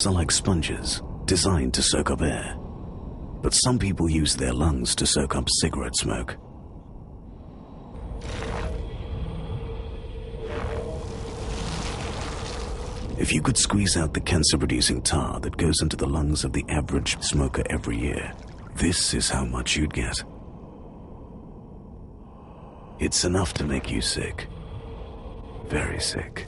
are like sponges, designed to soak up air. But some people use their lungs to soak up cigarette smoke. If you could squeeze out the cancer-producing tar that goes into the lungs of the average smoker every year, this is how much you'd get. It's enough to make you sick. Very sick.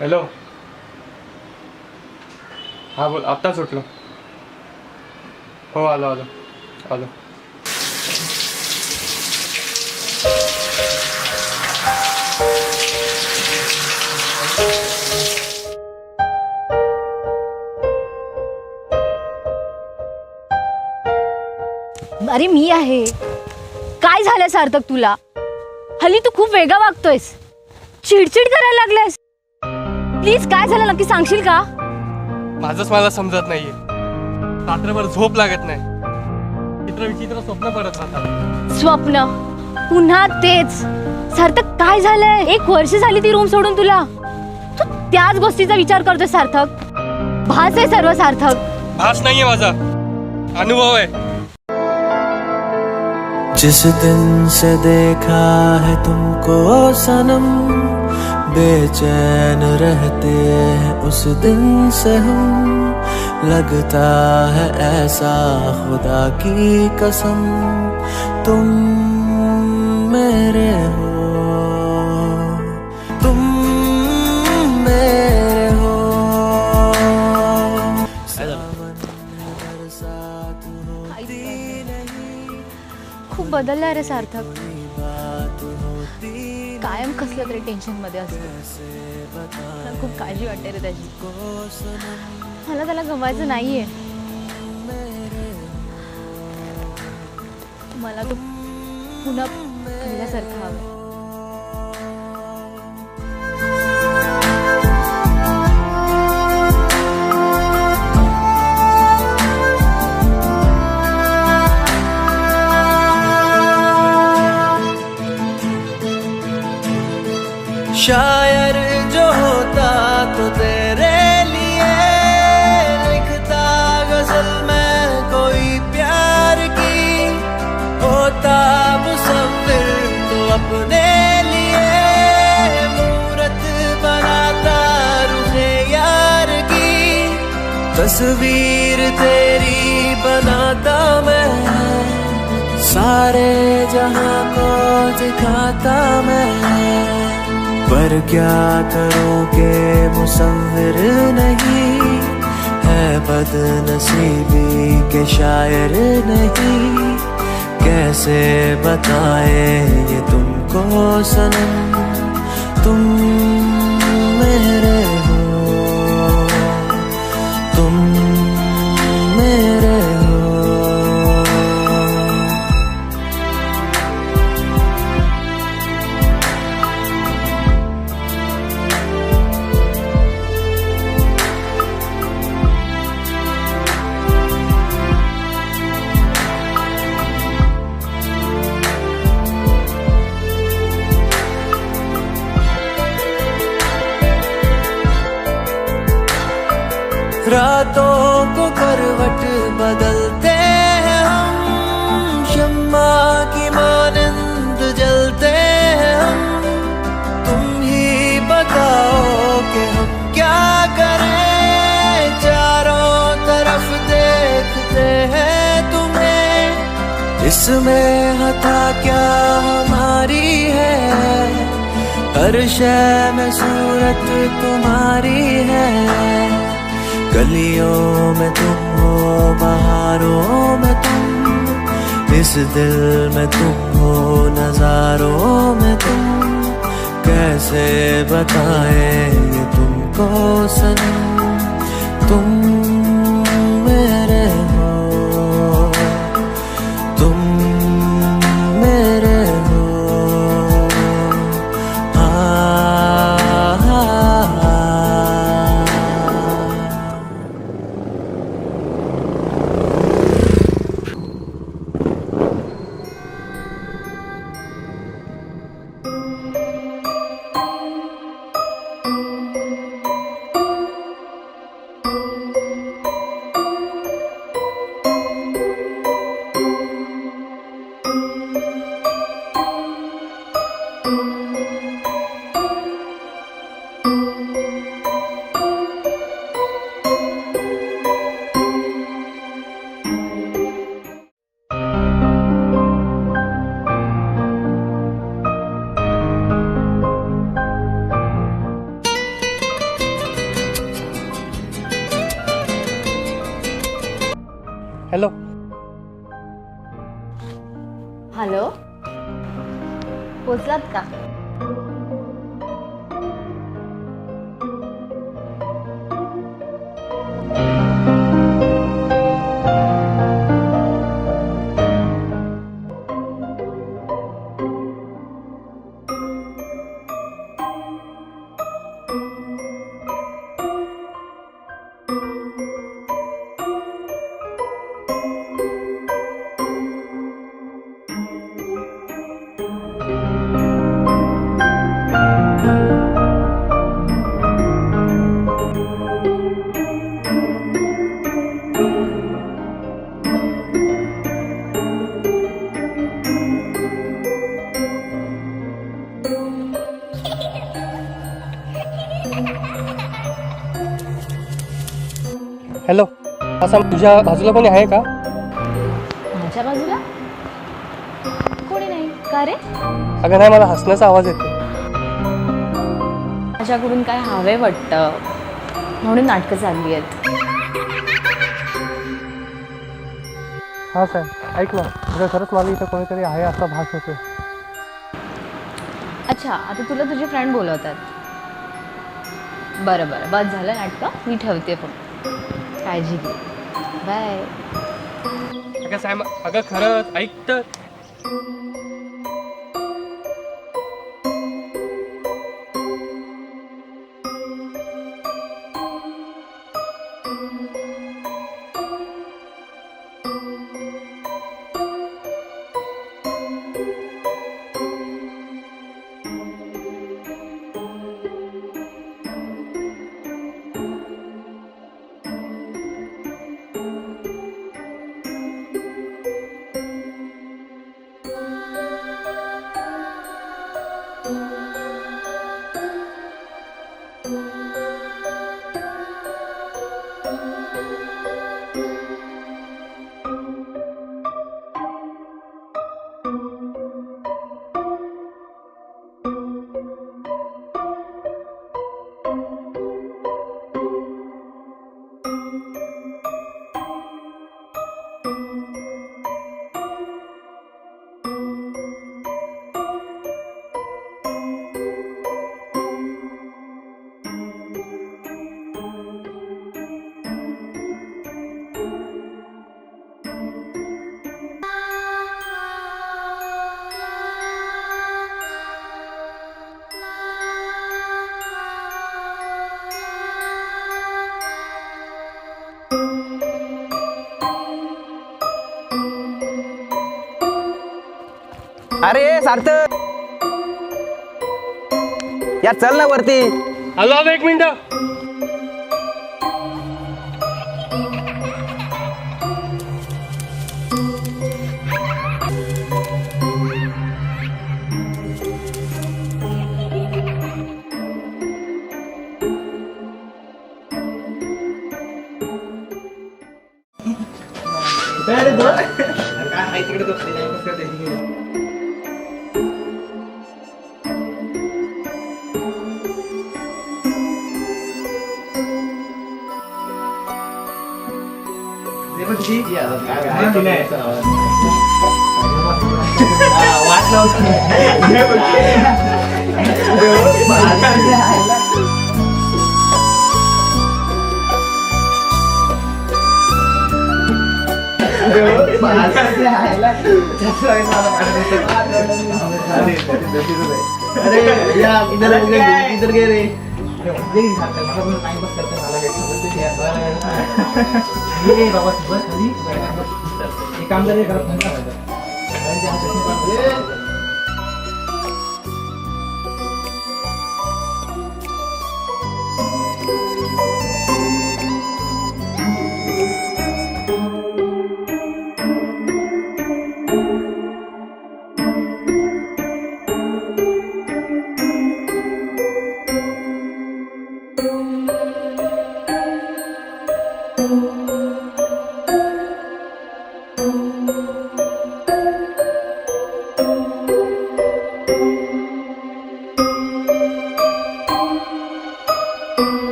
Hello. हां बोल. आत्ता सुटलो. हो आलो. अरे मी आहे. काय झालं सार्थक तुला? हल्ली तू खूप वेगळा वागतोयस, चिडचिड करायला लागलायस. प्लीज काय झालं नक्की सांगशील का? माझंच मला समजत नाहीये. रात्रभर झोप लागत नाही. विचित्र स्वप्न पडत राहतात. स्वप्न पुन्हा तेच. सार्थक काय झालंय? 1 वर्ष झाली ती रूम सोडून तुला. तू त्याच गोष्टीचा विचार करतोय सार्थक. भास आहे सर्व सार्थक. भास नाहीये माझा, अनुभव आहे. जिस दिन से देखा है तुमको सनम, बेचैन रहते हैं उस दिन से हम. लगता है ऐसा खुदा की कसम, तुम मेरे हो, तुम मेरे हो. खूप बदललाय रे सार्थक. कायम कसलं तरी टेन्शन मध्ये असतो. मला खूप काळजी वाटते रे त्याची. मला त्याला गमवायचं नाहीये. मला तो पुन्हा पहिल्यासारखा हवं. शायर जो होता तो तेरे लिए लिखता गजल में कोई प्यार की. होता मुसव्विर तो अपने लिए मूरत बनाता रुखे यार की. तस्वीर तेरी बनाता मैं, सारे जहां को दिखाता मैं. पर क्या करूं के मुसव्विर नहीं है, बदनसीबी के शायर नहीं. कैसे बताए ये तुमको सनम, तुम मेरे हो. रातों को करवट बदलते हैं हम, शम्मा की मानंद जलते हैं हम। तुम ही बताओ कि हम क्या करें, चारों तरफ देखते हैं तुम्हें। इसमें हता क्या हमारी है, हर शय में सूरत तुम्हारी है। गलियों में तुम हो, बहारों में तुम, इस दिल में तुम हो, नजारों में तुम। कैसे बताएं ये तुमको सनम, तुम मेरे हो, तुम मेरे हो। हॅलो. हॅलो, पोचलात का? हॅलो, असं तुझ्या बाजूला कोणी आहे का? माझ्या बाजूला कोणी नाही का रे? अगं नाही, मला हसण्याचा आवाज येतो. माझ्याकडून काय हवे वाटतं म्हणून नाटकं चालली आहेत. हां साहेब, ऐक ना, तुझ्या खरंच मला इथं कोणीतरी आहे असा भास होतो. अच्छा, आता तुला तुझे फ्रेंड बोलवतात. बरं बरं, बस झालं नाटकं, मी ठेवते पण. काळजी घे, बाय. अगं साहेब, अगं खरंच ऐक तर. अरे सार्थक, यार चल ना वरती. आलो आलो, एक मिनिट.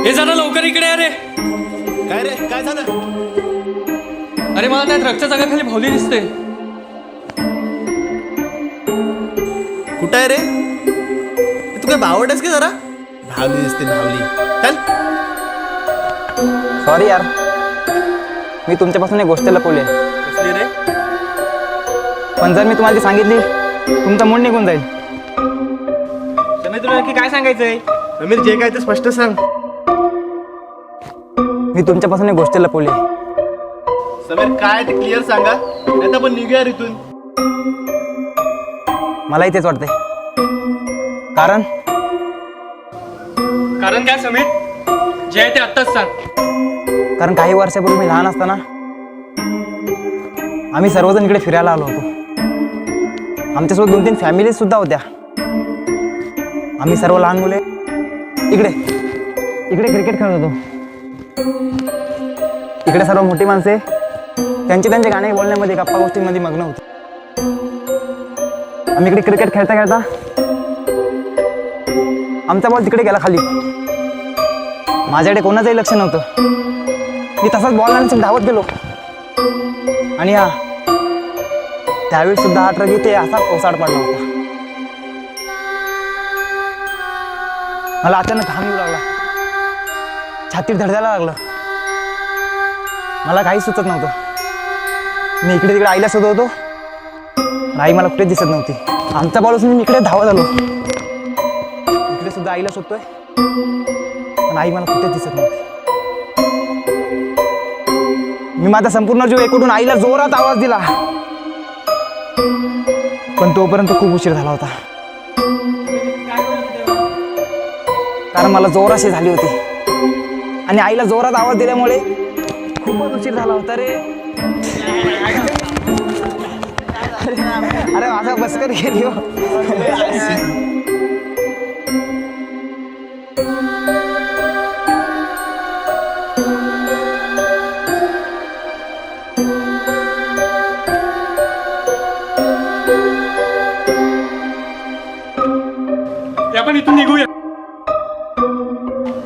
हे जरा लवकर इकडे अरे. काय रे, काय झालं? अरे मला त्यात रक्तच्या जागाखाली भावली दिसते. कुठं आहे रे? तू काय बावडस की जरा? भावली दिसते, भावली. चल. सॉरी यार, मी तुमच्यापासून एक गोष्ट लपवली आहे. कसली रे? पण जर मी तुम्हाला ती सांगितली तुमचा मूड निघून जाईल. समीर, तुला नक्की काय सांगायचंय? समीर, जे काय ते स्पष्ट सांग. मी तुमच्यापासून एक गोष्ट लपवली आहे. समीर, काय ते क्लिअर सांगा, नाही तर आपण निघूया इथून. मलाही तेच वाटतंय. कारण कारण काय समीर? जे आहे ते आत्ताच सांग. कारण काही वर्षापूर्वी मी लहान असताना आम्ही सर्वजण इकडे फिरायला आलो होतो. आमच्यासोबत 2-3 फॅमिलीज सुद्धा होत्या. आम्ही सर्व लहान मुले इकडे क्रिकेट खेळत होतो. इकडे सर्व मोठी माणसे त्यांचे गाणे बोलण्यामध्ये, गप्पा गोष्टींमध्ये मग्न होते. आम्ही इकडे क्रिकेट खेळता खेळता आमचा बॉल तिकडे गेला खाली. माझ्याकडे कोणाचंही लक्ष नव्हतं. मी तसाच बॉल आणि धावत गेलो. आणि त्यावेळी सुद्धा हा ट्रक इथे असा कोसळ पडला होता. मला अचानक घाम येऊ लागला. छातीत धडधायला लागलं. मला काही सुचत नव्हतं. मी इकडे तिकडे आईला शोधत होतो. आई मला कुठेच दिसत नव्हती. आमचा बॉल उचलून मी इकडे धावत आलो. इकडे सुद्धा आईला शोधतोय, पण आई मला कुठेच दिसत नव्हती. मी माझा संपूर्ण जीव एकवटून आईला जोरात आवाज दिला, पण तोपर्यंत खूप उशीर झाला होता. कारण मला जोर अशी झाली होती आणि आईला जोरात आवाज दिल्यामुळे खूपच उशीर झाला होता रे. अरे माझा बसकर गेली हो. आपण इथून निघूया.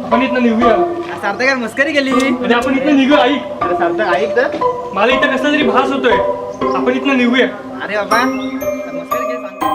आपण इथनं निघूया. सार्थक यार मस्करी केली. अरे आपण इथनं निघू. ऐक, अरे सार्थक ऐक तर. मला इथं कसला तरी भास होतोय. आपण इथनं निघूया. अरे बाबा मस्करी केली सांगतो.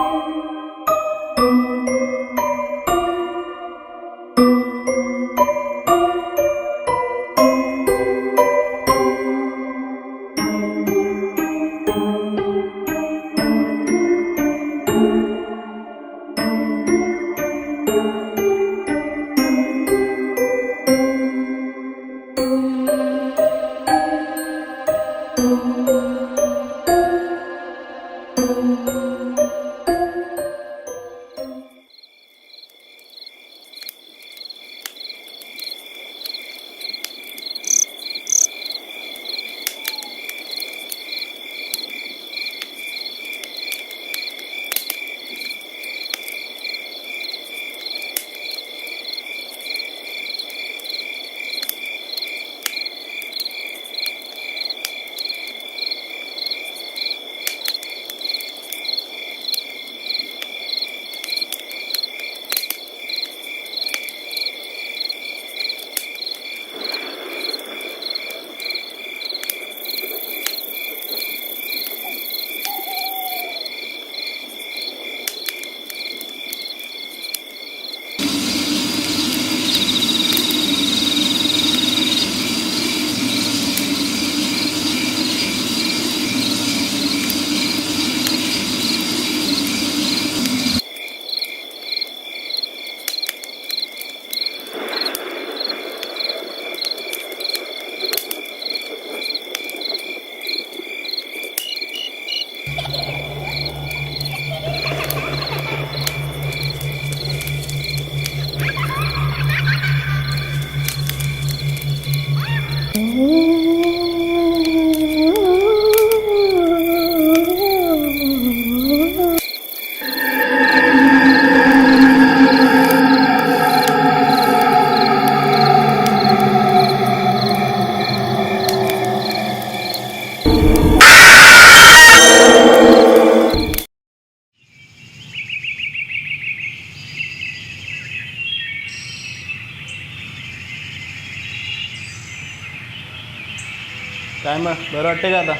काय मग बरं वाटते का आता?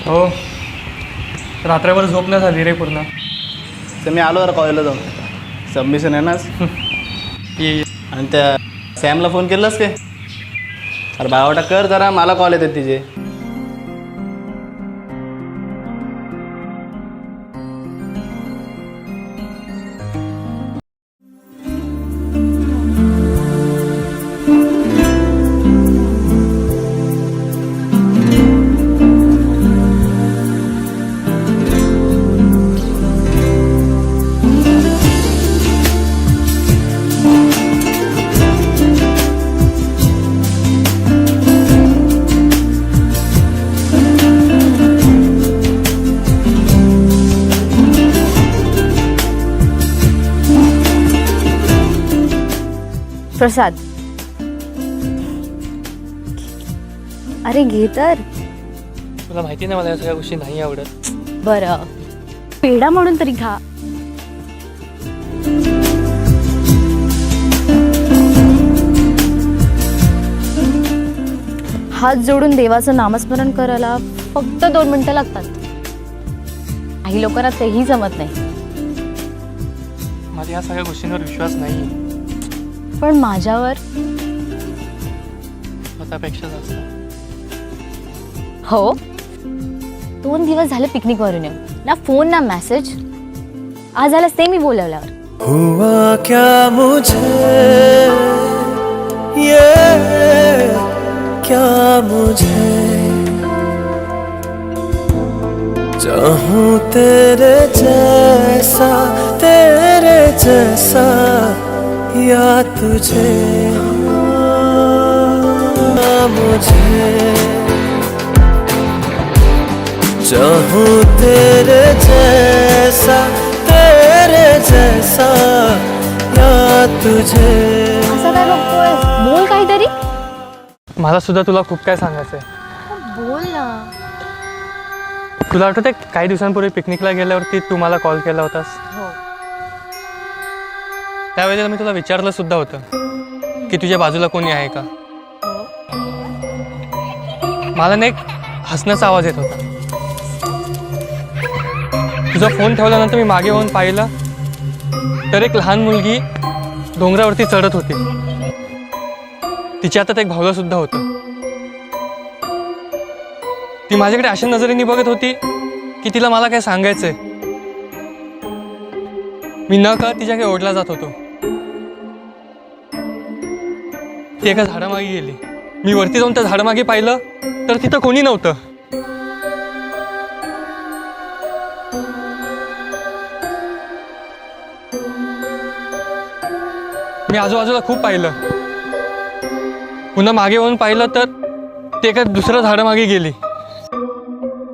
हो, रात्रभर झोप नाही झाली रे पूर्ण. तर मी आलो जरा कॉलेजला जाऊन. सबमिशन आहे नाच. ये आणि त्या सॅमला फोन केलास काय? अरे बावटा कर जरा, मला कॉल येतात तिचे. प्रसाद, अरे घे तर. तुला माहिती नाही मला या सगळ्या गोष्टी नाही आवडत. बरं, पेढा म्हणून तरी खा. हात जोडून देवाचं नामस्मरण करायला फक्त 2 मिनिटं लागतात. काही लोकांना तेही जमत नाही. माझ्या या सगळ्या गोष्टींवर विश्वास नाही. पण माझ्यावर स्वतःपेक्षा जास्त. हो, 2 दिवस झाले पिकनिकवरून येऊन. ना फोन ना मेसेज. आज आलास ते मी बोलवल्यावर. हुआ क्या मुझे ये क्या मुझे चाहूं तेरे जैसा या तुझे मुझे चाहूं तेरे जैसा या तुझे. असं काय बघतोय? बोल काहीतरी. मला सुद्धा तुला खूप काय सांगायचंय. बोल ना. तुला आठवतंय काही दिवसांपूर्वी पिकनिकला गेल्यावरती तू मला कॉल केला होतास. हो. त्यावेळेला मी तुला विचारलं सुद्धा होतं की तुझ्या बाजूला कोणी आहे का. मला ना एक हसण्याचा आवाज येत होता. तुझा फोन ठेवल्यानंतर मी मागे होऊन पाहिलं तर एक लहान मुलगी डोंगरावरती चढत होती. तिच्या हातात एक भावलं सुद्धा होतं. ती माझ्याकडे अशा नजरेने बघत होती की तिला मला काय सांगायचंय. मी न कळत तिच्याकडे ओढला जात होतो. ती एका झाडामागे गेली. मी वरती जाऊन त्या झाडामागे पाहिलं तर तिथं कोणी नव्हतं. मी आजूबाजूला खूप पाहिलं. पुन्हा मागे वळून पाहिलं तर ते एका दुसऱ्या झाडामागे गेली.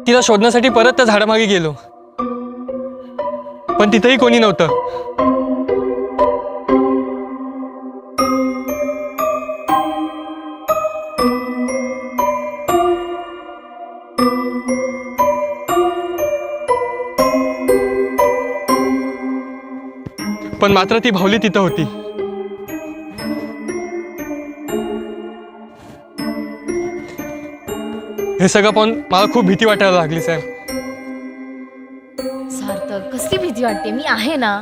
तिला शोधण्यासाठी परत त्या झाडामागे गेलो, पण तिथंही कोणी नव्हतं. पण मात्र ती भावली तिथं होती. हे सगळं पाहून मला खूप भीती वाटायला लागली साहेब. सार्थक, कसली भीती वाटते? मी आहे ना.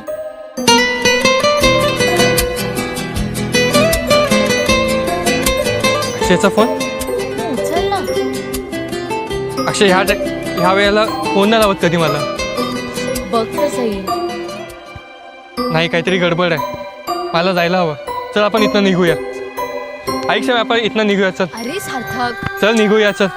अक्षयचा फोन. उचल ना. अक्षय ह्या वेळेला फोन नाही लावत कधी मला. बघ तर सही. नाही, काहीतरी गडबड आहे. मला जायला हवं. चल आपण इथनं निघूया. ऐक साहेब, आपण इथनं निघूया. चल अरे सार्थक, चल निघूया. चल.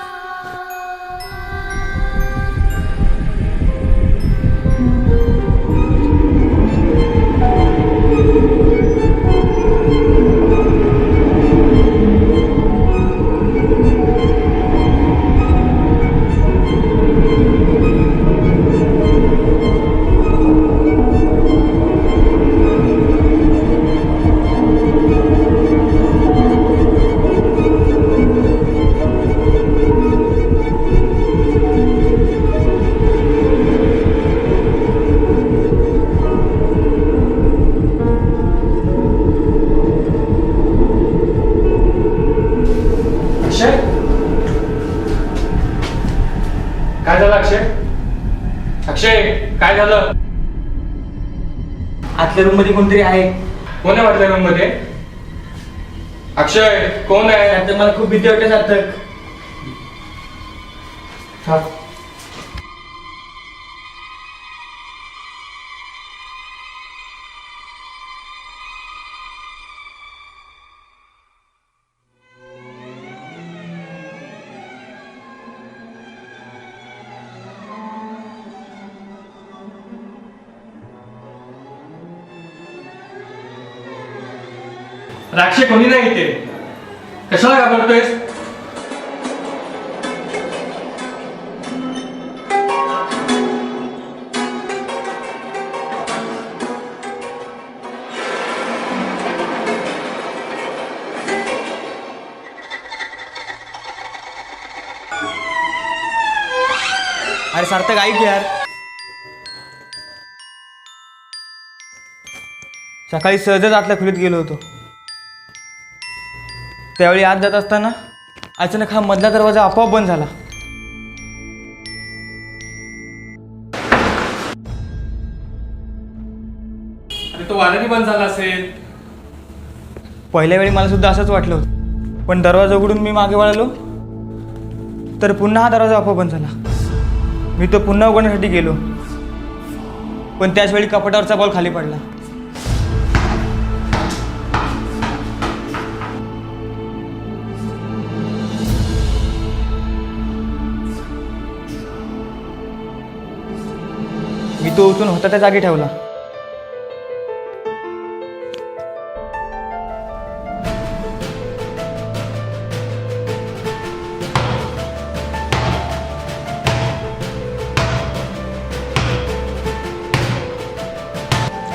काय झालं अक्षय? अक्षय, काय झालं? आतल्या रूम मध्ये कोणतरी आहे. कोण आहे वाटल्या रूम मध्ये? अक्षय, कोण आहे? सार्थक, मला खूप भीती वाटते सार्थक. राक्षे कोणी नाही इथे. कशाला घाबरतोयस? अरे सार्थक, ऐक यार. सकाळी सहजच आतल्या खोलीत गेलो होतो. त्यावेळी आत जात असताना अचानक हा मधला दरवाजा आपोआप बंद झाला. अरे तो वाऱ्याने बंद झाला असेल. पहिल्या वेळी मला सुद्धा असंच वाटलं होतं, पण दरवाजा उघडून मी मागे वळालो तर पुन्हा हा दरवाजा आपोआप बंद झाला. मी तो पुन्हा उघडण्यासाठी गेलो, पण त्याच वेळी कपाटावरचा बॉल खाली पडला. मी तो उचलून होता त्या जागी ठेवला.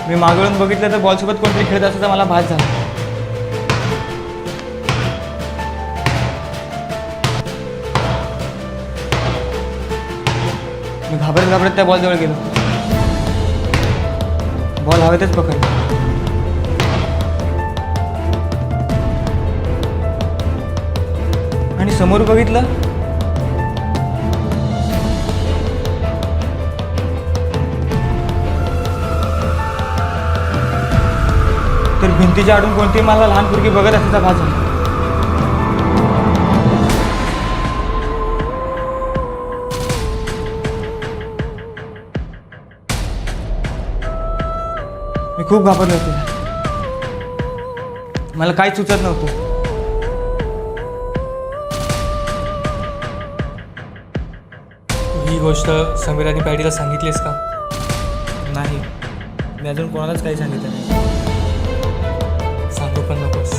मी मागवून बघितलं तर बॉलसोबत कोणतरी खेळत असल्याचा मला भास झाला. मी घाबरत घाबरत त्या बॉलजवळ गेलो. बॉल हवेतच पकडला. आणि समोर बघितलं भिंतीच्या आडून कोणती मला लहान पोरगी बघत असायचा भास झाला. मी खूप घाबरलो होतो. मला काहीच सुचत नव्हतं. ही गोष्ट समीर आणि पॅडीला सांगितलीस का? नाही, मी अजून कोणालाच काही सांगितलं नाही. सांगू पण नकोस.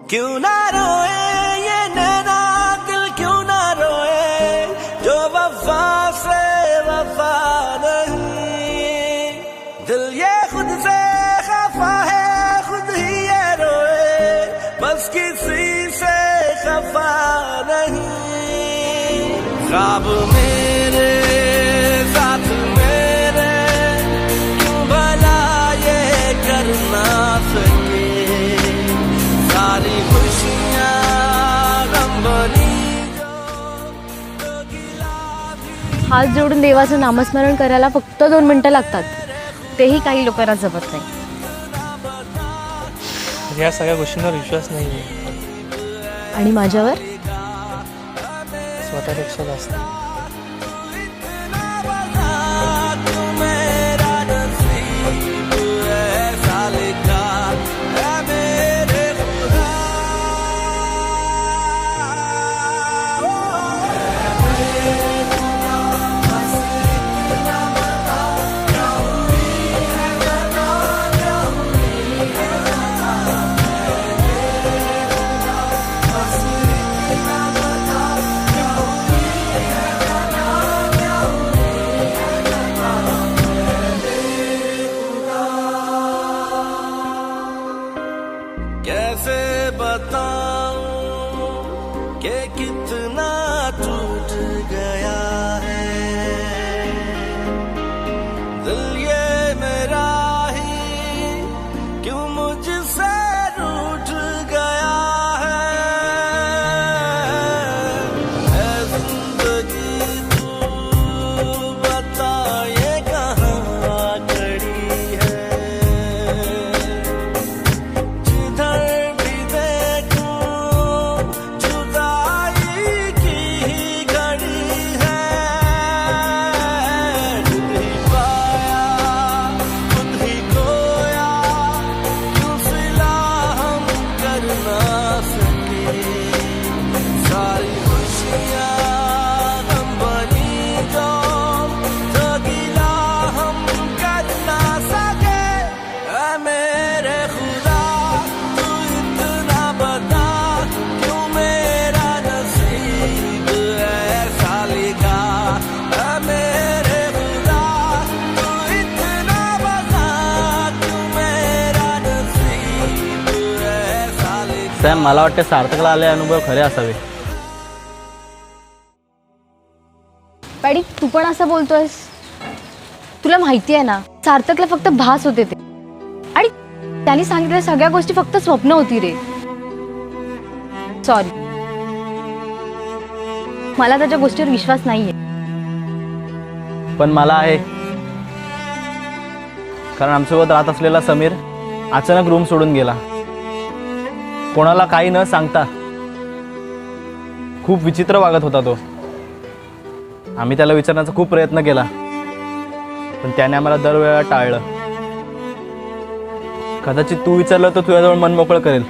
क्यों ना रोए ये नैना दिल, क्यों ना रोए जो वफा से वफा नहीं. दिल ये खुद से खफा है, खुद ही ये रोए, बस किसी से खफा नहीं. ख्वाब मेरे साथ मेरे क्यों भला ये करना सके. सारी खुशियाँ गम बनी जो गिला भी. हात जोडून देवाचं नामस्मरण करायला फक्त 2 मिनिटं लागतात. तेही काही लोकांना जमत नाही. या सगळ्या गोष्टींवर विश्वास नाही आहे. आणि माझ्यावर स्वतःपेक्षा जास्त. कैसे बताऊं कि कितना टूट गया है दिल ये मेरा ही, क्यों मुझसे रूठ गया है. ऐ जिंदगी तू बता ये कहाँ खड़ी है. जिधर भी देखूं जुदाई की ही घड़ी है. खुद ही पाया खुद ही खोया, क्यों सिला हम कर ना सके. सारी खुशियाँ हम बनी जो गिला हम कर ना सके. ऐ मेरे खुदा तू इतना बता, क्यों मेरा नसीब ऐसा लिखा. ऐ मेरे खुदा तू इतना बता, क्यों मेरा नसीब ऐसा लिखा. सॅम, मला वाटतं सार्थकला आले अनुभव खरे असावे. पॅडी, तू पण असं बोलतोयस? तुला माहिती आहे ना, सार्थकला फक्त भास होते ते. आणि त्यांनी सांगितलेल्या सगळ्या गोष्टी फक्त स्वप्न होती रे. सॉरी, मला त्याच्या गोष्टीवर विश्वास नाहीये. पण मला आहे, कारण आमच्यासोबत राहत असलेला समीर अचानक रूम सोडून गेला. कोणाला काही न सांगता. खूप विचित्र वागत होता तो. आम्ही त्याला विचारण्याचा खूप प्रयत्न केला, पण त्याने आम्हाला दरवेळेला टाळलं. कदाचित तू विचारलं तर तुझ्याजवळ मन मोकळं करेल.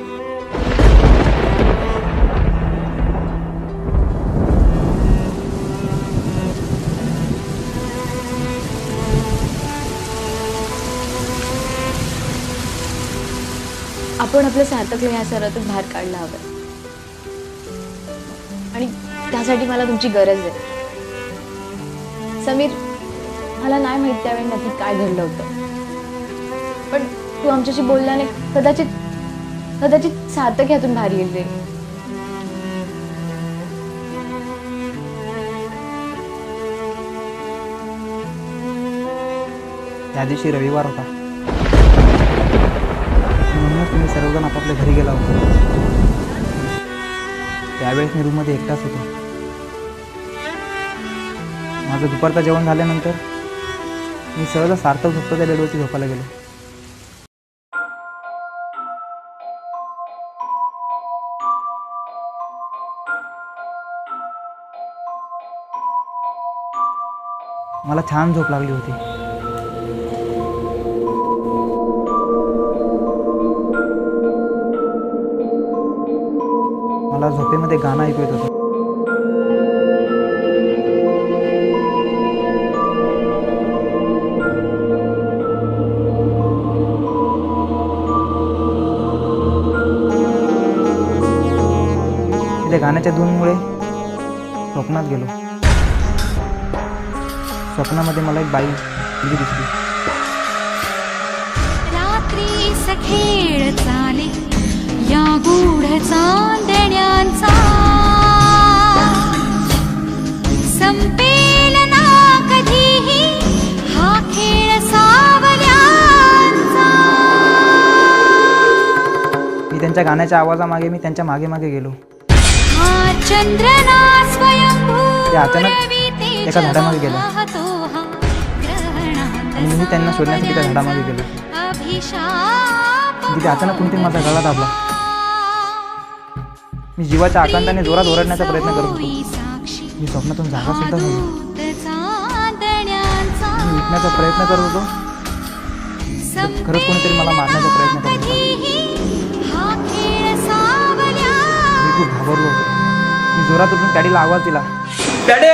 आपण आपल्या सार्थकला ह्या सरातून बाहेर काढला हवं. आणि त्यासाठी मला तुमची गरज आहे. समीर, मला नाही माहित त्यावेळी नक्की काय घडलं होतं, पण तू आमच्याशी बोलल्याने कदाचित सार्थक ह्यातून बाहेर येईल रे. त्या दिवशी रविवार होता. म्हणूनच तुम्ही सर्वजण आपापल्या घरी गेला होता. त्यावेळेस मी रूममध्ये एकटाच होतो. माझं दुपारचं जेवण झाल्यानंतर मी सहज सार्थक झोपतो त्या बेडवरती झोपायला गेलो. मला छान झोप लागली होती. मला झोपेमध्ये गाणं ऐकू येत होतं. त्या गाण्याच्या धूनमुळे स्वप्नात गेलो. स्वप्नामध्ये मला एक बाई दिसली. रात्री सखेळ चाले या गूढ चांदण्यांचा, संपेल ना कधीही हा खेळ सावल्यांचा. मी त्यांच्या गाण्याच्या आवाजामागे मी त्यांच्या मागे मागे गेलो. हा चंद्रना स्वयंभू ते अचानक एका झाडामागे गेलो आणि मी त्यांना शोधण्यासाठी त्या झाडामागे गेलो. तिथे अचानक कोणतरी माझा गळा दाबला. मी जीवाच्या आकांताने जोरात ओरडण्याचा प्रयत्न करत होतो. मी स्वप्नातून जागा सुद्धा झालो. मी उठण्याचा प्रयत्न करत होतो. खरंच कोणीतरी मला मारण्याचा प्रयत्न करत होता. मी खूप घाबरलो होतो. मी जोरात उठून पॅडीला आवाज दिला. पॅडे!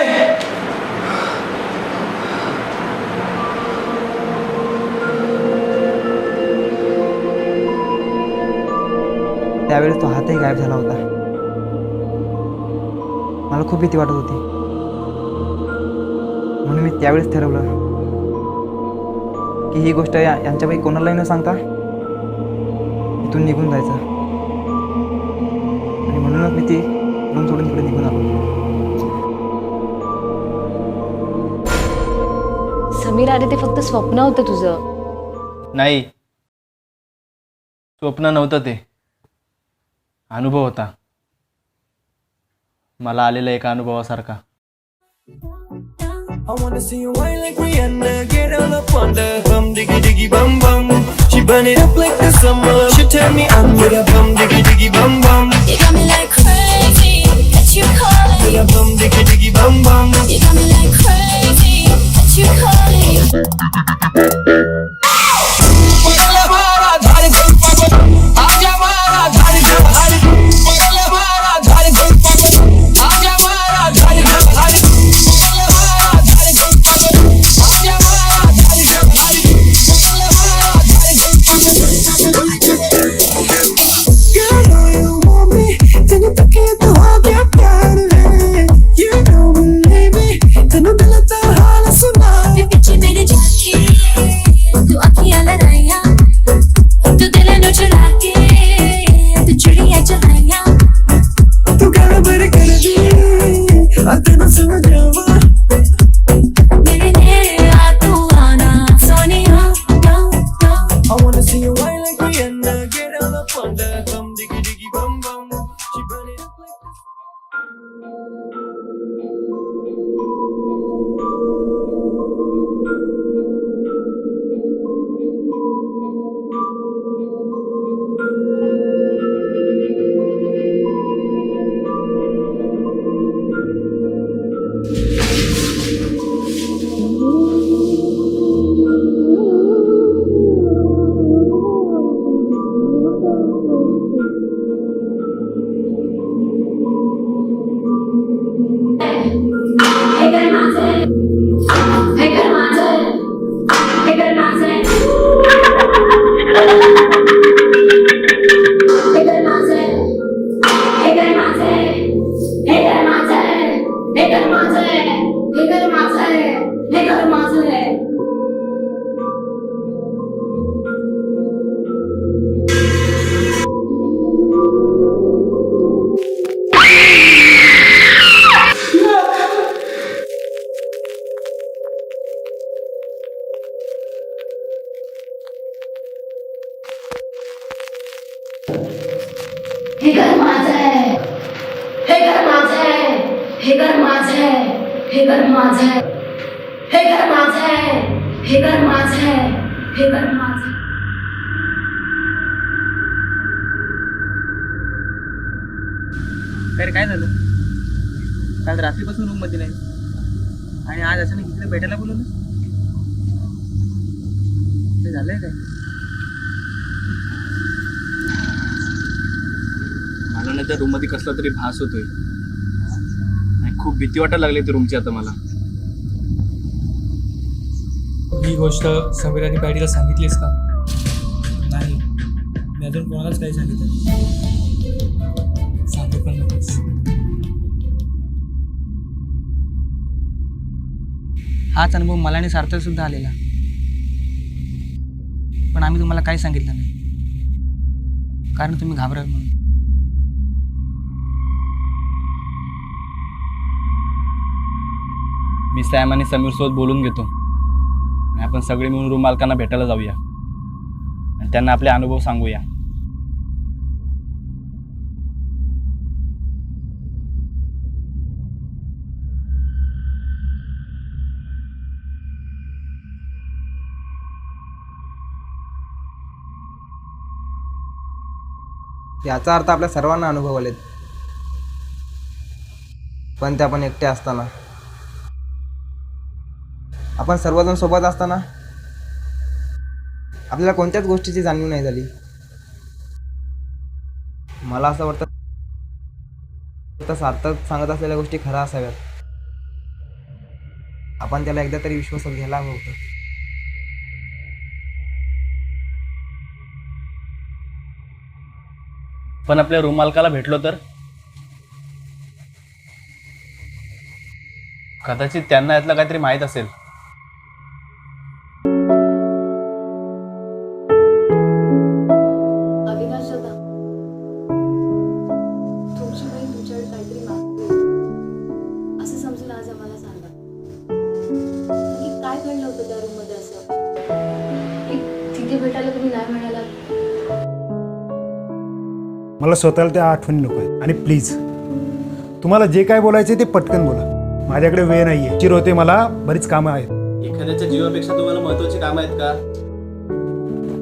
त्यावेळेस तो हातही गायब झाला होता. मला खूप भीती वाटत होती. म्हणून मी त्यावेळेस ठरवलं की ही गोष्ट यांच्यापैकी कोणालाही न सांगता इथून निघून जायचं. आणि म्हणूनच मी ती रूम सोडून तिकडे निघून आलो. समीर, अरे ते फक्त स्वप्न होतं तुझं. नाही, स्वप्न नव्हतं ते, अनुभव होता. मला आलेला एका अनुभवासारखा. I wanna see you whine like Rihanna, get all up on the bum diggy diggy bum bum. She burn it up like the summer. She turn me on with a bum diggy diggy bum bum. You got me like crazy that you calling. With a bum diggy diggy bum bum. You got me like crazy that you calling. पगला मारा झाड गण पागल, आजा मारा झाड गण हाड. पगला मारा झाड गण पागल, आजा मारा झाड गण हाड. पगला मारा झाड गण पागल, आजा मारा झाड गण हाड. पगला मारा झाड गण पागल. Girl, I know you want me, तेनू तके तो हो गया प्यार रे. You know baby, तेनू दिल दा हाल सुना. पीछे मेरे जाके तू अखियां लड़ाइया, तू दिल नो चुरा के तू चिड़िया चलाइया. तू गड़बड़ कर दी, तेनू समझ आवा. मेरे नेड़े आ तू आना Sonia. I wanna see you whine like Rihanna, get all up on the bum diggy diggy bum bum. She burn it up like this. हे घर माझं आहे, हे घर माझं आहे, हे घर माझं आहे, हे घर माझं आहे, हे घर माझं आहे, हे घर माझं आहे, हे घर माझं आहे. अरे काय झालं? काल रात्रीपासून रूम मध्ये नाही आणि आज अचानक इकडे भेटायला बोलवलं. ते झालंय काय? मला नाही त्या रूममध्ये कसला तरी भास होतोय आणि खूप भीती वाटायला लागली ती रूमची आता मला. ही गोष्ट समीर आणि पॅडीला सांगितलीस का? नाही, मी अजून कोणालाच काही सांगितलं. सांगू पण नकोस. हाच अनुभव मला आणि सार्थक सुद्धा आलेला, पण आम्ही तुम्हाला काही सांगितलं नाही कारण तुम्ही घाबराल म्हणून. मी सॅम आणि समीरसोबत बोलून घेतो आणि आपण सगळे मिळून रूम मालकांना भेटायला जाऊया आणि त्यांना आपले अनुभव सांगूया. याचा अर्थ आपल्या सर्वांना अनुभव आलेत, पण ते आपण एकटे असताना, आपण सर्वजण सोबत असताना आपल्याला कोणत्याच गोष्टीची जाणीव नाही झाली. मला असं वाटतं सार्थक सांगत असलेल्या गोष्टी खऱ्या असाव्यात. आपण त्याला एकदा तरी विश्वासात घ्यायला हवं होतं. पण आपल्या रूम मालकाला भेटलो तर कदाचित त्यांना यातलं काहीतरी माहीत असेल. अविनाश दादा, तुमची बहीण तुमच्याकडे काहीतरी मागते असं समजून आज आम्हाला सांगा की काय घडलं होतं त्या रूम मध्ये. असं तिथे भेटायला तुम्ही नाही म्हणालात. मला स्वतःला त्या आठवणी नको आहेत आणि प्लीज तुम्हाला जे काय बोलायचे ते पटकन बोला. माझ्याकडे वेळ नाही आहे. चिर होते, मला बरीच कामं आहेत. एखाद्याच्या जीवापेक्षा तुम्हाला महत्वाची कामं आहेत का?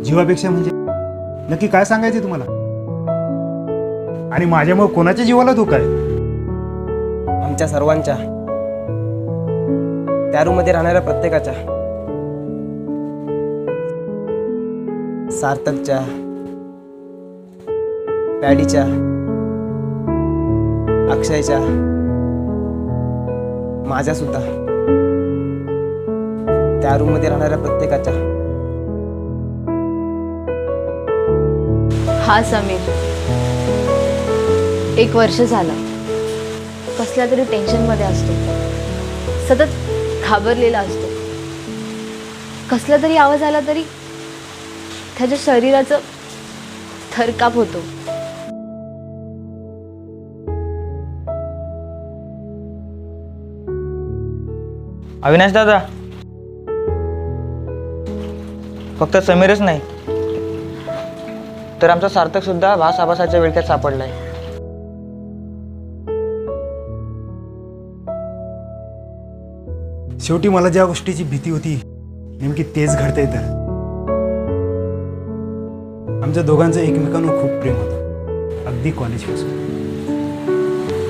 जीवापेक्षा म्हणजे नक्की काय सांगायचे तुम्हाला? आणि माझ्यामुळे कोणाच्या जीवाला धोका आहे? आमच्या सर्वांच्या, त्या रूममध्ये राहणाऱ्या प्रत्येकाच्या, सार्थकच्या, पॅडीच्या, अक्षयच्या, माझ्या सुद्धा, त्या रूममध्ये राहणाऱ्या प्रत्येकाच्या. हा समीर, 1 वर्ष झालं कसल्या तरी टेन्शनमध्ये असतो, सतत घाबरलेला असतो. कसला तरी आवाज आला तरी त्याच्या शरीराचं थरकाप होतो. अविनाश दादा, फक्त समीरच नाही तर आमचा सार्थक सुद्धा भासाभासाच्या विळख्यात सापडलाय. शेवटी मला ज्या गोष्टीची भीती होती नेमकी तेच घडतंय. तर आमच्या दोघांचं एकमेकांवर खूप प्रेम होतं, अगदी कॉलेजपासून.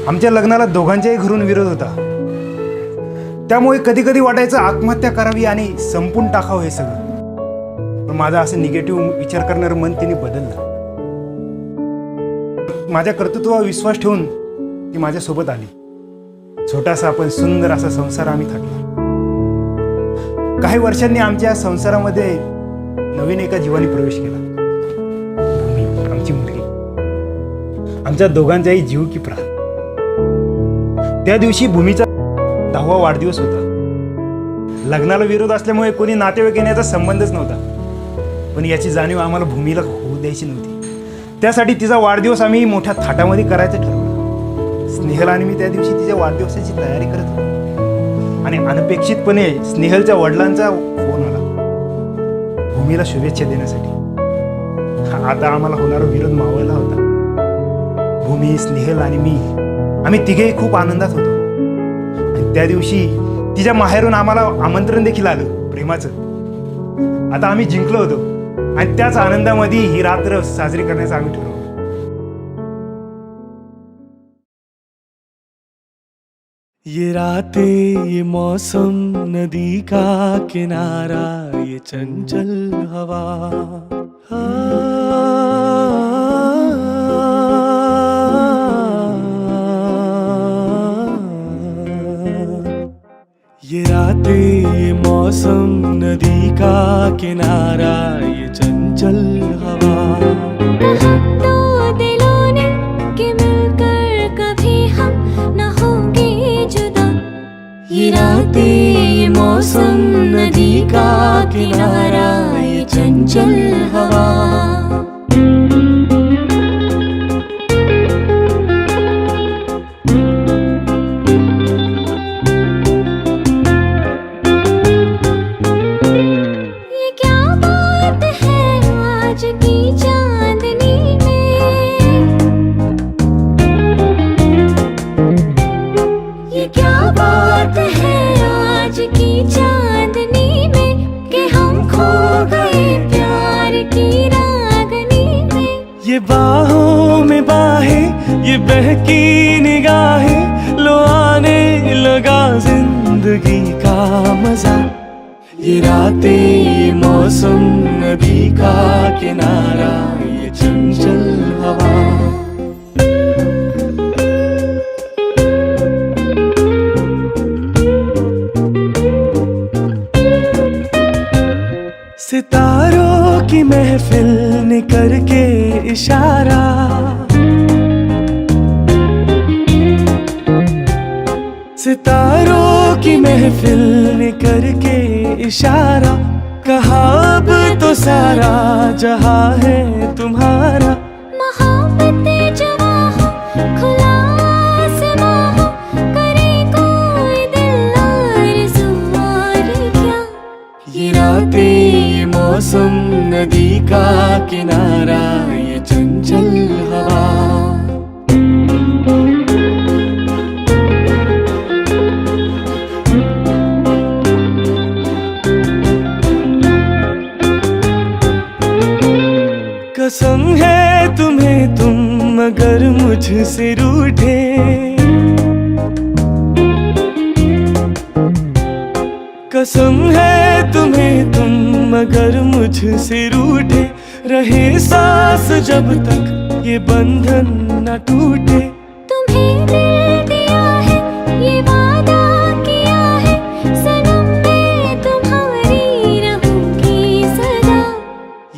आमच्या लग्नाला दोघांच्याही घरून विरोध होता. त्यामुळे कधी कधी वाटायचं आत्महत्या करावी आणि संपून टाकावं हे सगळं. पण माझं असं निगेटिव्ह विचार करणारं मन तिने बदललं. माझ्या कर्तृत्वावर विश्वास ठेवून ती माझ्यासोबत आली. छोटासा पण सुंदर असा संसार आम्ही थाटला. काही वर्षांनी आमच्या संसारामध्ये नवीन एका जीवाने प्रवेश केला. भूमी, आमची मुलगी, आमच्या दोघांचाही जीव की प्राण. त्या दिवशी भूमीचा 10वा वाढदिवस होता. लग्नाला विरोध असल्यामुळे कोणी नातेवाईक येण्याचा संबंधच नव्हता. पण याची जाणीव आम्हाला भूमीला होऊ द्यायची नव्हती. त्यासाठी तिचा वाढदिवस आम्ही मोठ्या थाटामध्ये करायचं ठरवलं. स्नेहल आणि मी त्या दिवशी तिच्या वाढदिवसाची तयारी करत होतो आणि अनपेक्षितपणे स्नेहलच्या वडिलांचा फोन आला भूमीला शुभेच्छा देण्यासाठी. आता आम्हाला होणारा विरोध मावळला होता. तुम्ही, स्नेहल आणि मी आम्ही तिघेही खूप आनंदात होतो. आणि त्या दिवशी तिच्या माहेरून आम्हाला आमंत्रण देखील आलं प्रेमाचं. आता आम्ही जिंकलो होतो आणि त्याच आनंदामध्ये ही रात्र साजरी करण्याचं आम्ही ठरवलं. ये रातें, ये मौसम, नदी का किनारा, ये चंचल हवा, ये रातें, ये मौसम, नदी का किनारा, ये चंचल हवा. दो दिलों ने कि मिलकर कभी हम न होंगे जुदा. ये रातें, ये मौसम, नदी का किनारा, ये चंचल हवा. ये क्या बात है आज की चांदनी में. ये क्या बात है आज की चांदनी में कि हम खो गए प्यार की रागनी में. ये बाहों में बाहें, ये बहकी निगाहें, लो आने लगा जिंदगी का मजा. ये रातें, ये मौसम, नदी का किनारा, ये चंचल हवा. सितारों की महफिल ने करके इशारा, सितारों की महफिल ने करके इशारा, कहा अब तो सारा जहां है तुम्हारा. मोहब्बतें जवां हो, खुला आसमां हो, करे कोई दिल आरज़ू और क्या. ये रातें, ये मौसम, नदी का किनारा, ये चंचल हवा. कसम है तुम्हें तुम मगर मुझसे रूठे. कसम है तुम्हें तुम मगर मुझसे रूठे. रहे सांस जब तक ये बंधन न टूटे. तुम्हें दिल दिया है, ये वादा किया है, सनम मैं तुम्हारी रहूंगी सदा.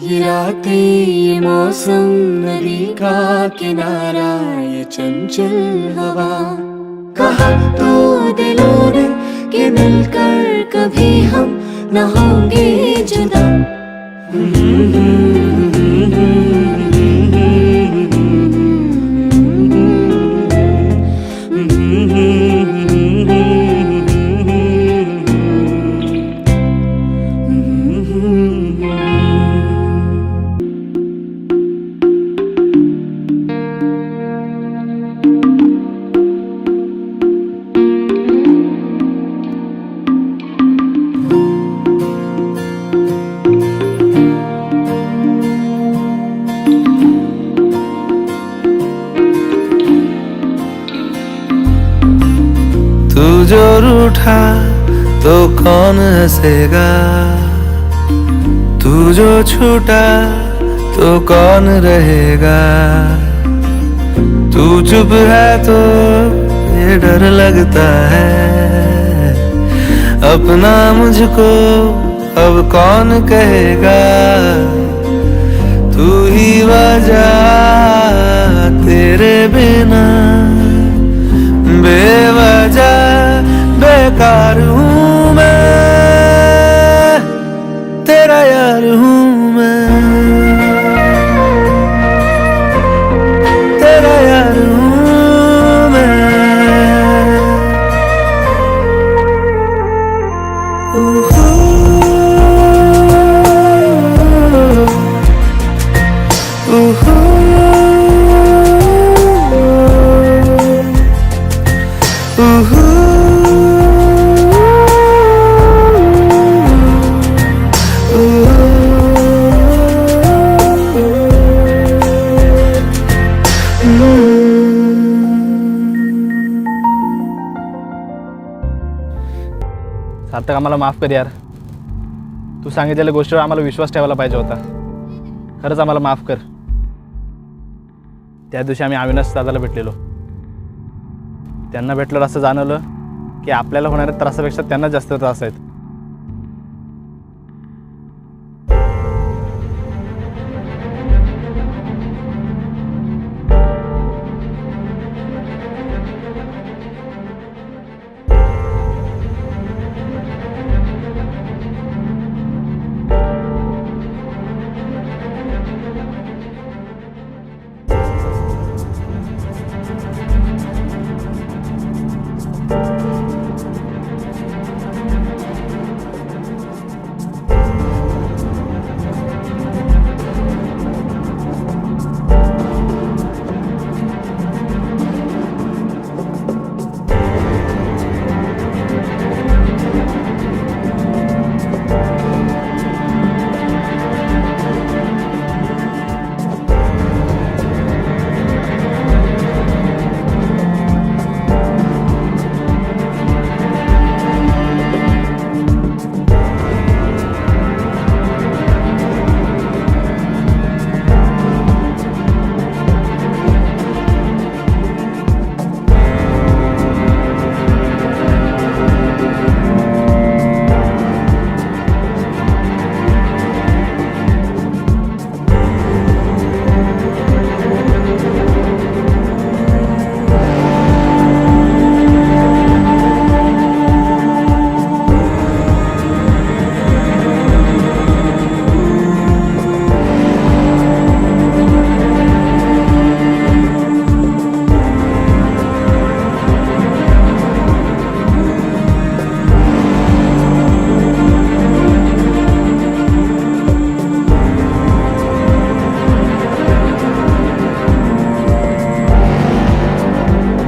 ये रातें, ये मौसम, नदी का किनारा, ये चंचल हवा. कहा तो दिलों ने कि मिलकर कभी हम न होंगे जुदा. तू जो रूठा तो कौन हंसेगा, तू जो छूटा तो कौन रहेगा. तू चुप है तो ये डर लगता है, अपना मुझको अब कौन कहेगा. तू ही वजह, तेरे बिना बेवजह बेकार हूँ मैं, तेरा यार हूँ मैं, तेरा यार हूँ मैं. ओहो सार्थक आम्हाला माफ कर यार. तू सांगितलेल्या गोष्टीवर आम्हाला विश्वास ठेवायला पाहिजे होता. खरंच आम्हाला माफ कर. त्या दिवशी आम्ही अविनाश दादाला भेटलेलो. त्यांना भेटल्यावर असं जाणवलं की आपल्याला होणाऱ्या त्रासापेक्षा त्यांना जास्त त्रास आहेत.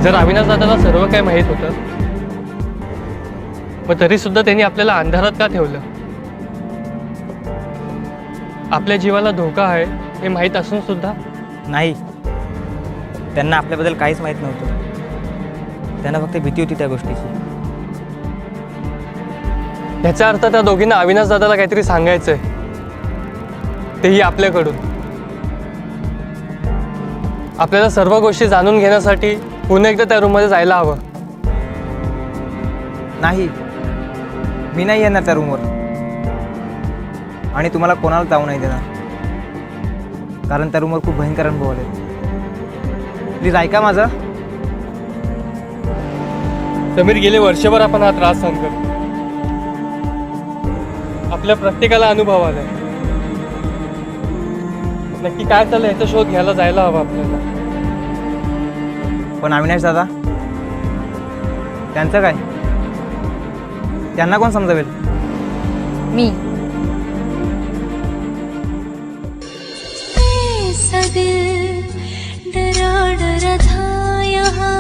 जर अविनाश दादाला सर्व काही माहीत होतं, मग तरी सुद्धा त्यांनी आपल्याला अंधारात का ठेवलं? आपल्या जीवाला धोका आहे हे माहीत असून सुद्धा? नाही, त्यांना आपल्याबद्दल काहीच माहीत नव्हतं. त्यांना फक्त भीती होती त्या गोष्टीची. याचा अर्थ त्या दोघींना अविनाश दादाला काहीतरी सांगायचंय, तेही आपल्याकडून. आपल्याला सर्व गोष्टी जाणून घेण्यासाठी पुन्हा एकदा त्या रूममध्ये जायला हवं. नाही, मी नाही येणार त्या रूमवर. आणि तुम्हाला कोणाला जाऊ नाही देणार, कारण त्या रूमवर खूप भयंकर अनुभव आले. प्लीज ऐका माझं. समीर, गेले वर्षभर आपण हा त्रास सहन करतो. आपल्या प्रत्येकाला अनुभव आलाय. नक्की काय चाललं याचा शोध घ्यायला जायला हवा आपल्याला. पण अविनाश दादा, त्यांचं काय? त्यांना कोण समजावेल? मी. ऐसा दिल डरा डरा था यहाँ,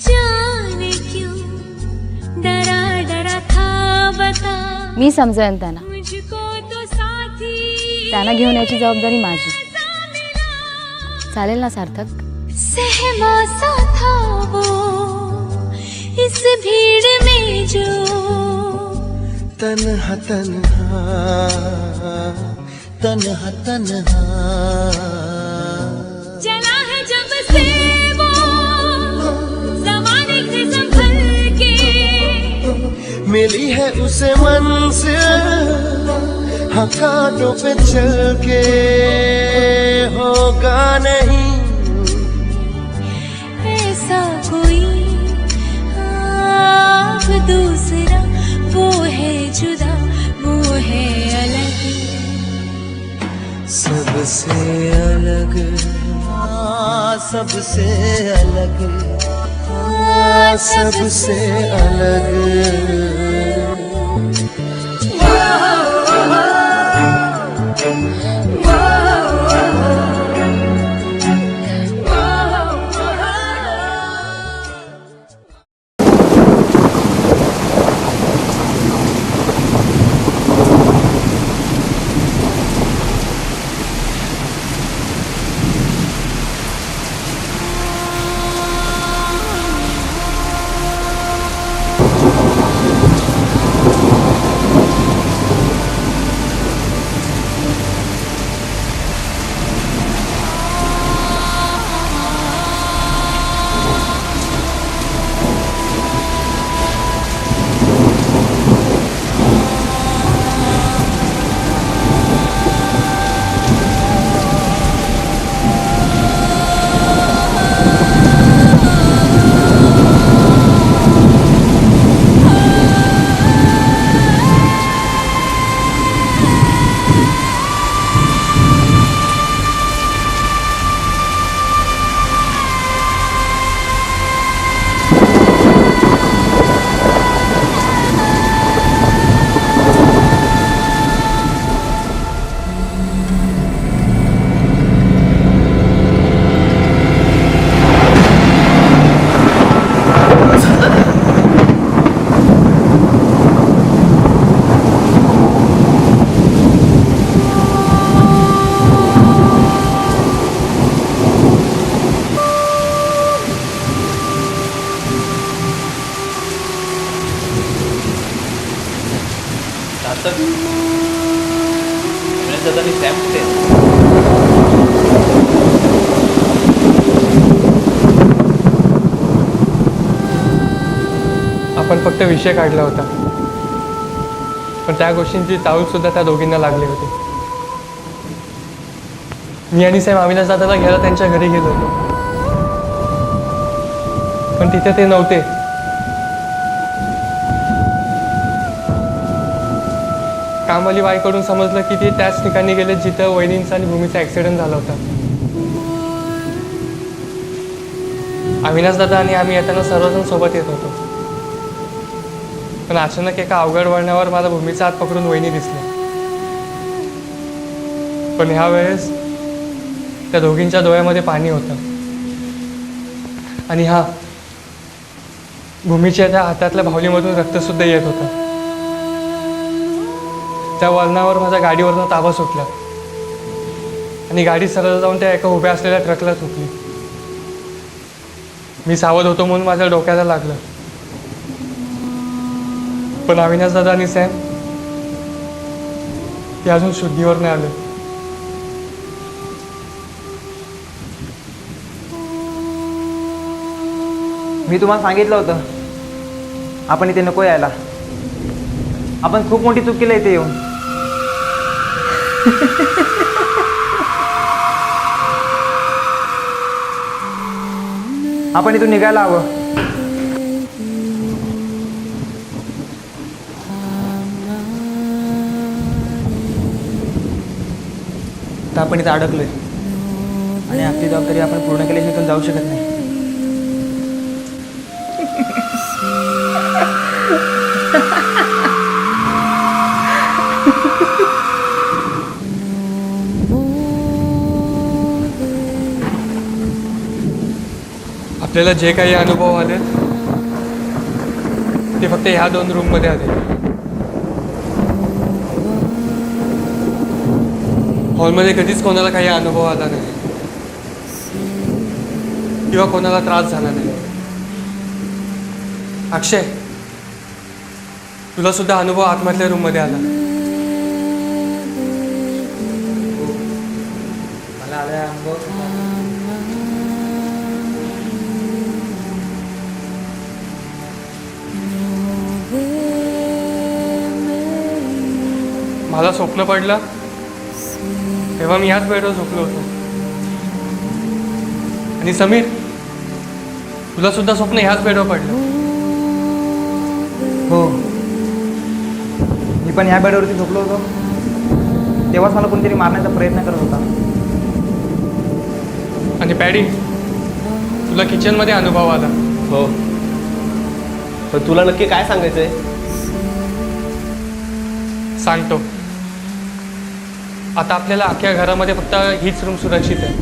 जाने क्यों डरा डरा था बता. मी समजेन त्यांना. मुझको तो साथी त्यांना घेऊन याची जबाबदारी माझी. चालेल ना सार्थक? सहमा सा था वो इस भीड़ में जो तन्हा तन्हा तन्हा तन्हा चला है जब से वो ज़माने से संभल के, मिली है उसे मंजिल हाँ कांटों पे चल के. होगा नहीं ऐसा कोई अब दूसरा, वो है जुदा, वो है अलग, सबसे अलग, सबसे अलग, सबसे अलग. सॅम कुठे आहे? आपण फक्त विषय काढला होता, पण त्या गोष्टींची चाहूल सुद्धा त्या दोघींना लागली होती. मी आणि सॅम अविनाश दादाला घ्यायला त्यांच्या घरी गेलो होतो, पण तिथे ते नव्हते. कामवाली बाईकडून समजलं की ते त्याच ठिकाणी गेले जिथं वहिनींचा आणि भूमीचा ॲक्सिडेंट झाला होता. अविनाश दादा आणि आम्ही येताना सर्वजण सोबत येत होतो, पण अचानक एका अवघड वळणावर मला भूमीचा हात पकडून वहिनी दिसल्या. पण ह्या वेळेस त्या दोघींच्या डोळ्यामध्ये पाणी होतं, आणि हा भूमीच्या त्या हातातल्या भावलीमधून रक्तसुद्धा येत होतं. त्या वळणावर माझ्या गाडीवरनं ताबा सुटला आणि गाडी सरळ जाऊन त्या एका उभ्या असलेल्या ट्रकला सुटली. मी सावध होतो म्हणून माझ्या डोक्याला लागलं, पण अविनाश दादा आणि सॅम ते अजून शुद्धीवर नाही आले. मी तुम्हाला सांगितलं होतं आपण इथे नको यायला. आपण खूप मोठी चूक केली इथे येऊन. आपण इथून निघायला हवं. तर आपण इथं अडकलोय आणि आपली जबाबदारी आपण पूर्ण केल्याशिवाय इथून जाऊ शकत नाही. आपल्याला जे काही अनुभव आले ते फक्त ह्या 2 रूममध्ये आले. हॉलमध्ये कधीच कोणाला काही अनुभव आला नाही किंवा कोणाला त्रास झाला नाही. अक्षय, तुला सुद्धा अनुभव आतमधल्या रूममध्ये आला. मला आला अनुभव. मला स्वप्न पडलं तेव्हा मी ह्याच बेडवर झोपलो होतो. आणि समीर, तुला सुद्धा स्वप्न ह्याच बेडवर पडलं. हो, मी पण ह्या बेडवरती झोपलो होतो. तेव्हाच मला कोणतरी मारण्याचा प्रयत्न करत होता. आणि पॅडी, तुला किचनमध्ये अनुभव आला. हो, पण तुला नक्की काय सांगायचंय? सांगतो. आता आपल्याला अख्ख्या घरामध्ये फक्त हीच रूम सुरक्षित आहे.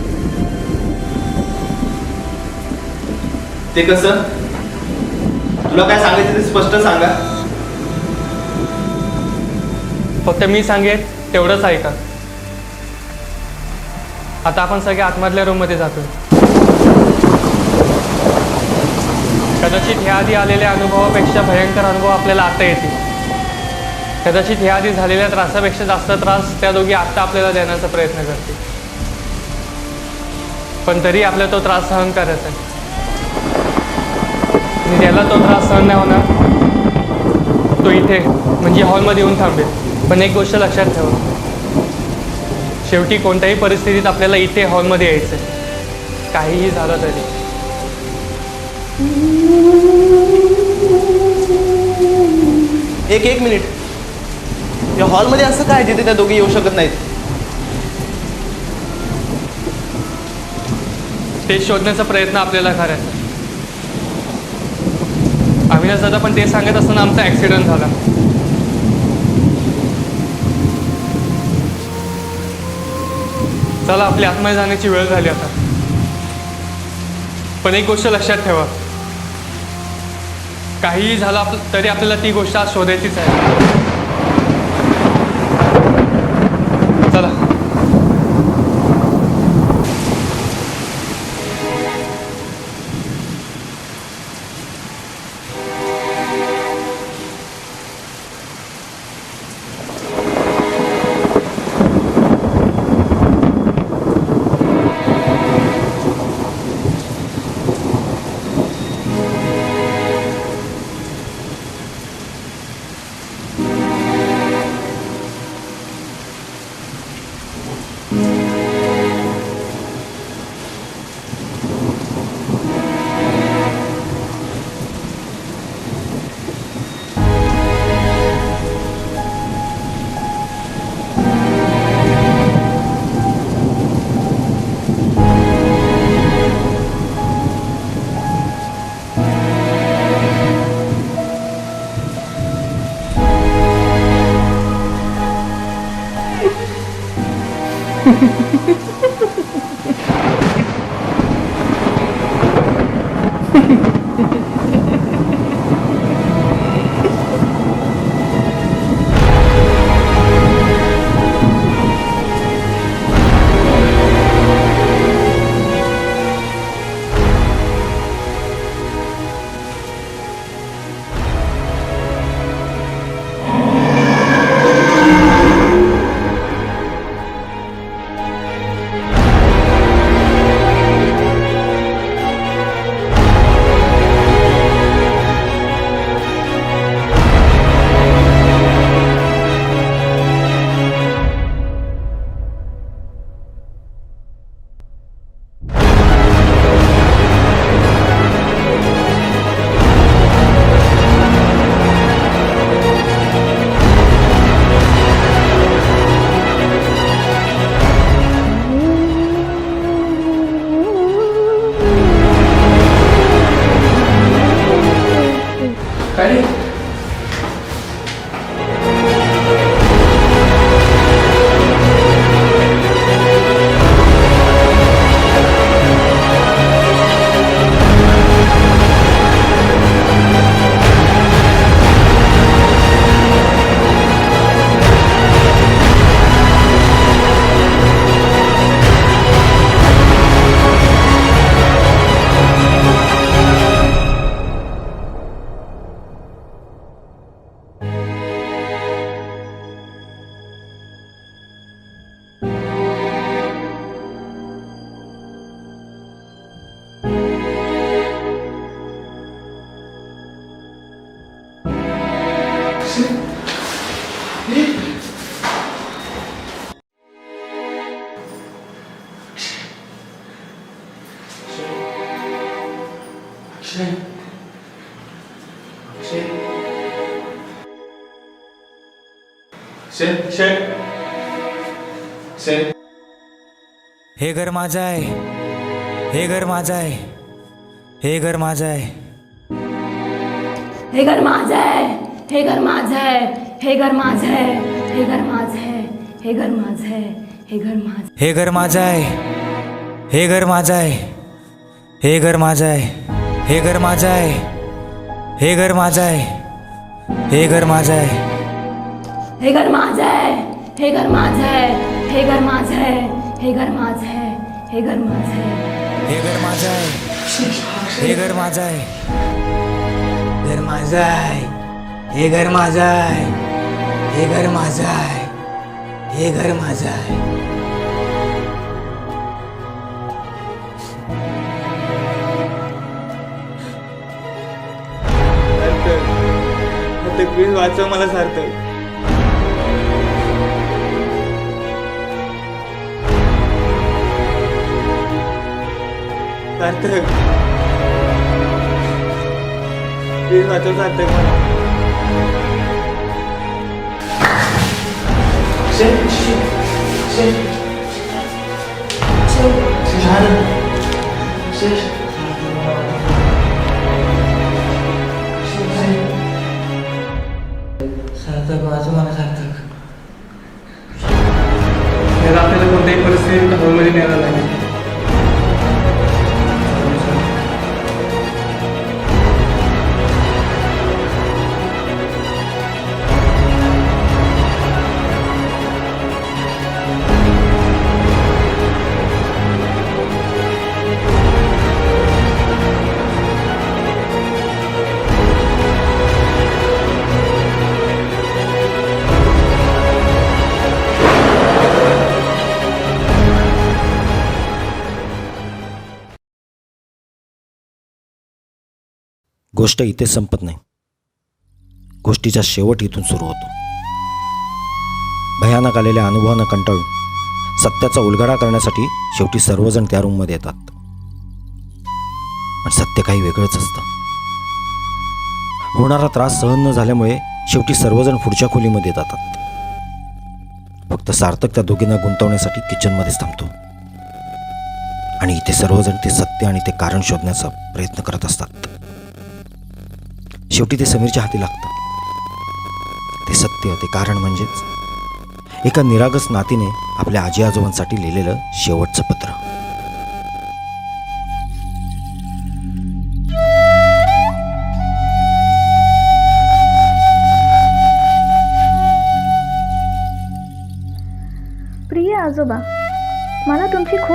ते कसं? तुला काय सांगायचं ते स्पष्ट सांगा. फक्त मी सांगेन तेवढंच ऐका. आता आपण सगळे आतमधल्या रूममध्ये जातो. कदाचित ह्या आधी आलेल्या अनुभवापेक्षा भयंकर अनुभव आपल्याला आता येतील. कदाचित ह्या आधी झालेल्या त्रासापेक्षा जास्त त्रास त्या दोघी आत्ता आपल्याला देण्याचा प्रयत्न करतील. पण तरी आपल्याला तो त्रास सहन करायचा आहे. आणि ज्याला तो त्रास सहन नाही होणार तो इथे म्हणजे हॉलमध्ये येऊन थांबेल. पण एक गोष्ट लक्षात ठेवा, शेवटी कोणत्याही परिस्थितीत आपल्याला इथे हॉलमध्ये यायचं आहे, काहीही झालं तरी. एक मिनिट, या हॉलमध्ये असं काय जिथे त्या दोघी येऊ शकत नाहीत? ते शोधण्याचा प्रयत्न आपल्याला करायचा. अविनाश दादा पण ते सांगत असताना आमचा ॲक्सिडेंट झाला. चला, आपली आतमध्ये जाण्याची वेळ झाली आता. पण एक गोष्ट लक्षात ठेवा, काहीही झालं तरी आपल्याला ती गोष्ट आज शोधायचीच आहे. चला. हे घर माझं आहे, हे घर माझं आहे, हे घर माझं आहे. हे घर माझं आहे, हे घर माझं आहे, हे घर माझं आहे, हे घर माझं आहे, हे घर माझं आहे, हे घर माझं. हे घर माझं आहे, हे घर माझं आहे, हे घर माझं आहे, हे घर माझं आहे, हे घर माझं आहे, हे घर माझं आहे. हे घर माझं आहे, हे घर माझं आहे, हे घर माझं आहे, हे घर माझं आहे, हे घर माझं आहे. हे घर माझं आहे, हे घर माझं आहे, घर माझं आहे, हे घर माझं आहे, हे घर माझं आहे, हे घर माझं आहे. प्लीज वाचव मला सार्थक. सार्थक प्लीज वाचव सार्थक मला. सार्थक वाचव मला सार्थक. याला आपल्याला कोणत्याही परिस्थितीत हॉलमध्ये न्यायला लागेल. गोष्ट इथे संपत नाही. गोष्टीचा शेवट इथून सुरू होतो. भयानक आलेल्या अनुभवानं कंटाळून सत्याचा उलगडा करण्यासाठी शेवटी सर्वजण त्या रूममध्ये येतात. पण सत्य काही वेगळंच असतं. होणारा त्रास सहन न झाल्यामुळे शेवटी सर्वजण पुढच्या खोलीमध्ये जातात. फक्त सार्थक त्या दोघींना गुंतवण्यासाठी किचनमध्येच थांबतो. आणि इथे सर्वजण ते सत्य आणि ते कारण शोधण्याचा प्रयत्न करत असतात. शेवटी ते समीरच्या हाती लागतं. ते सत्य, ते कारण म्हणजेच एका निरागस नातीने आपल्या आजी आजोबांसाठी लिहिलेलं शेवटचं पत्र.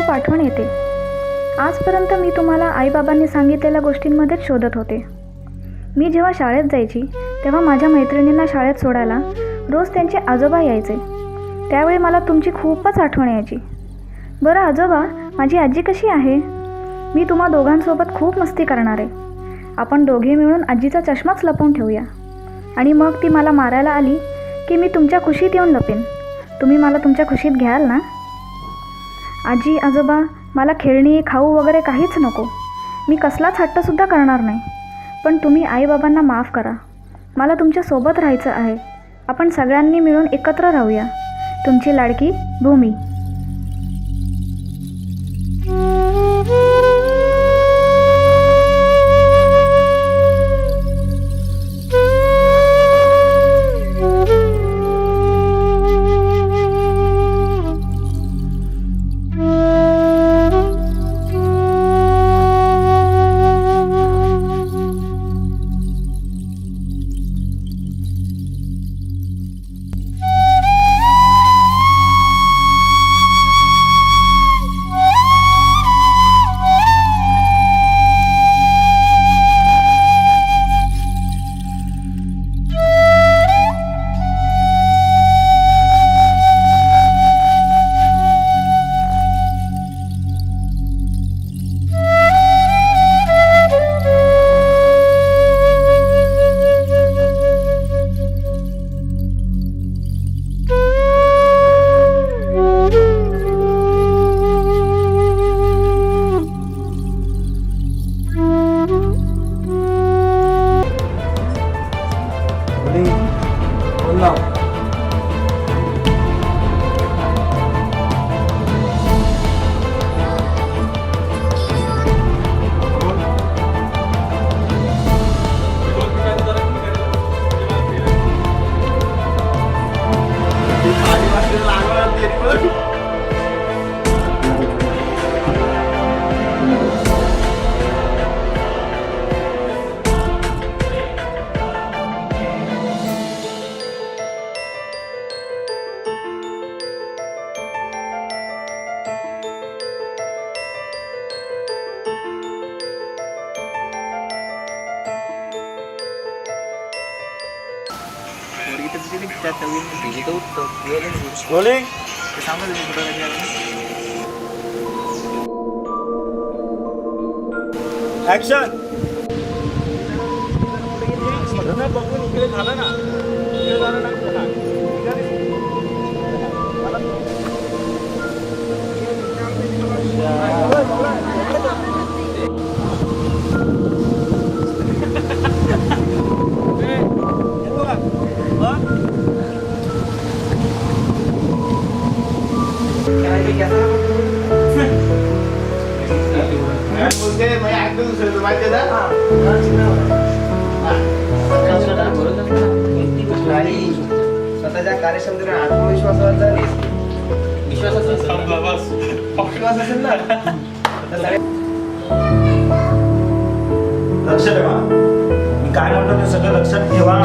खूप आठवण येते. आजपर्यंत मी तुम्हाला आईबाबांनी सांगितलेल्या गोष्टींमध्येच शोधत होते. मी जेव्हा शाळेत जायची तेव्हा माझ्या मैत्रिणींना शाळेत सोडायला रोज त्यांचे आजोबा यायचे. त्यावेळी मला तुमची खूपच आठवण यायची. बरं आजोबा, माझी आजी कशी आहे? मी तुम्हा दोघांसोबत खूप मस्ती करणार आहे. आपण दोघे मिळून आजीचा चष्माच लपवून ठेवूया आणि मग ती मला मारायला आली की मी तुमच्या कुशीत येऊन लपेन. तुम्ही मला तुमच्या कुशीत घ्याल ना? आजी आजोबा, मला खेळणी खाऊ वगैरे काहीच नको. मी कसलाच हट्टसुद्धा करणार नाही. पण तुम्ही आईबाबांना माफ करा. मला तुमच्यासोबत राहायचं आहे. आपण सगळ्यांनी मिळून एकत्र राहूया. तुमची लाडकी भूमी. ऍक्शन. स्वतःच्या कार्यक्षमतेवर आत्मविश्वासावर विश्वास असेल ना. लक्ष ठेवा. मी काय म्हणतो ते सगळं लक्षात ठेवा.